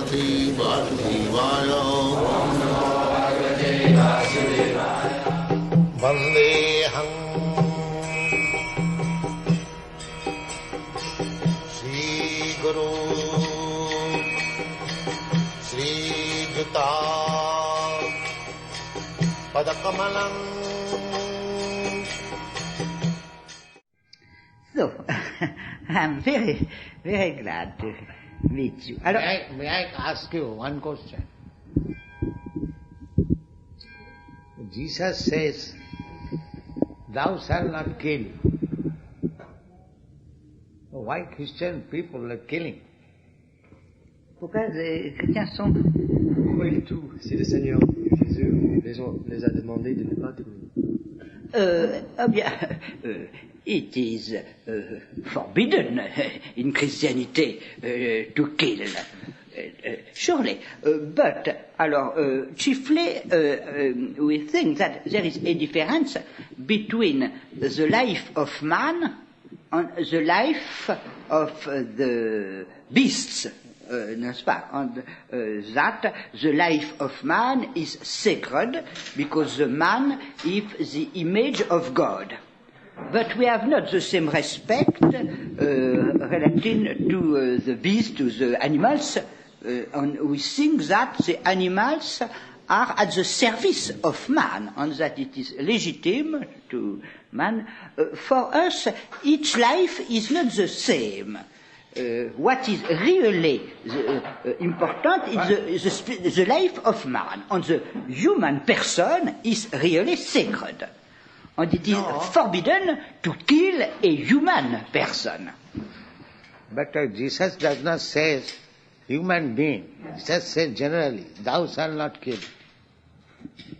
Bhagavate Vasudevaya. Vandeham Sri Guru Sri Juta Padakamalam. So, I'm very, very glad to meet you. Alors, may I ask you one question? Jesus says, "Thou shalt not kill." Why Christian people are killing? pourquoi les chrétiens sont... Pourquoi il tout si le Seigneur Jésus les a demandé de ne pas tuer? Eh bien, it is forbidden in Christianity to kill. Surely, but alors chiefly we think that there is a difference between the life of man and the life of the beasts, n'est-ce pas? And that the life of man is sacred because the man is the image of God. But we have not the same respect relating to the beasts, to the animals, and we think that the animals are at the service of man, and that it is legitimate to man. For us, each life is not the same. What is really important is the life of man, and the human person is really sacred. And it is forbidden to kill a human person. But Jesus does not say human being. He just says generally, "Thou shalt not kill."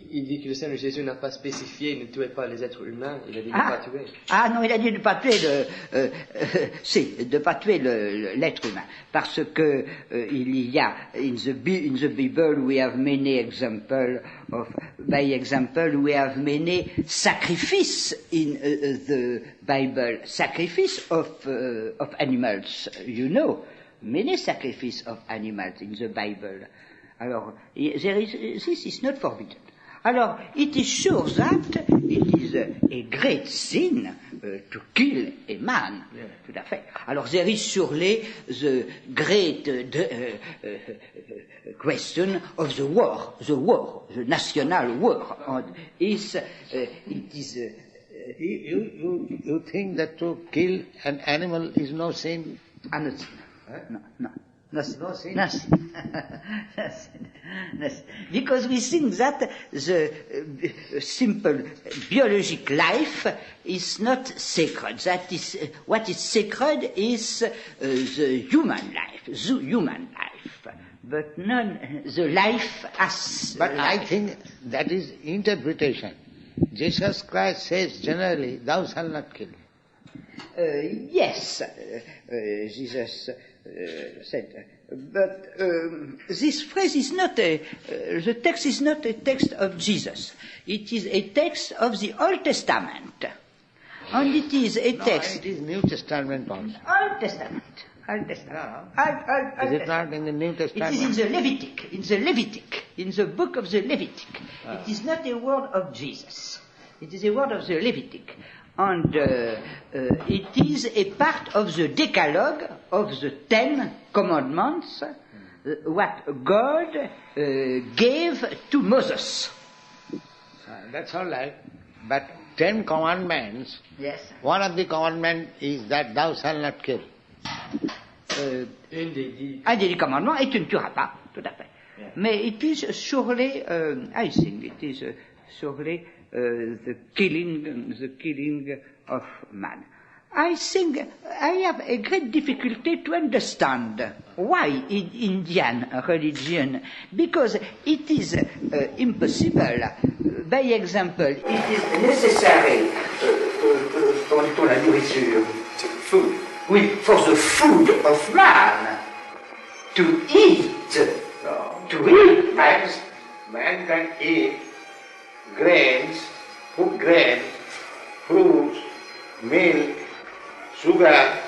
Il dit que le Seigneur Jésus n'a pas spécifié ne tuez pas les êtres humains, il a dit ne pas tuer. Ah non, il a dit de ne pas tuer de pas tuer l'être humain, parce que il y a in the Bible we have many examples of, by example we have many sacrifice in the Bible, sacrifice of animals, you know, many sacrifice of animals in the Bible. Alors, this is not forbidden. Alors, it is sure that it is a great sin to kill a man. Yeah. Tout à fait. Alors, there is surely the great question of the war, the national war. And it is... You think that to kill an animal is no sin? No sin. Huh? No. Nothing. No sin. Nothing. Because we think that the simple biologic life is not sacred. That is what is sacred is the human life, but not the life as. But life. I think that is interpretation. Jesus Christ says generally, "Thou shalt not kill." Yes, Jesus said, but this phrase is not the text is not a text of Jesus. It is a text of the Old Testament, and it is a text. No, it is New Testament also. Old Testament. Old Testament. No. Is it not in the New Testament? It is in the book of the Levitic. It is not a word of Jesus. It is a word of the Levitic. And it is a part of the Decalogue of the 10 Commandments, what God gave to Moses. That's all right. But 10 commandments, yes. One of the commandments is that thou shalt not kill. Un des 10 commandements est tu ne tueras pas, tout à fait. Yeah. Mais it is surely, I think it is surely the killing of man. I think I have a great difficulty to understand why in Indian religion, because it is impossible. By example, it is necessary pour la nourriture, food. Oui, for the food of man to eat. Man can eat grains, cooked grains, fruits, milk, sugar,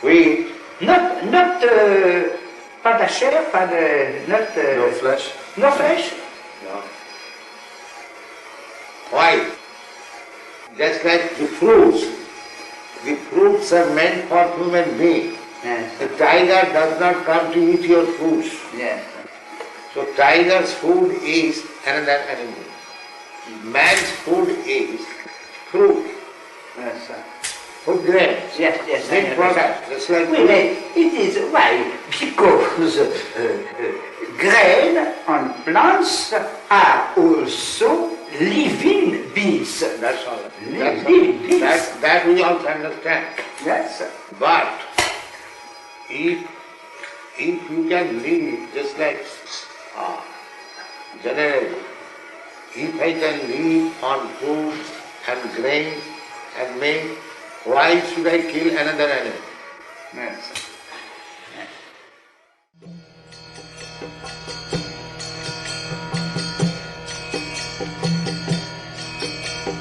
wheat. Not Pas de chair, pas de... No flesh. No flesh. No. Why? Just like the fruits. The fruits are meant for human beings. Yes. The tiger does not come to eat your fruits. Yes. So tiger's food is another animal. Man's food is fruit, Yes, sir. food grains, Yes, yes. milk products, just like Oui, mais it is why? Because grain on plants are also living beings. That's all. Living beings. That we also understand. Yes. But if you can live just like generally, if I can live on food and grains and milk, why should I kill another animal? Yes.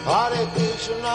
Hare Krishna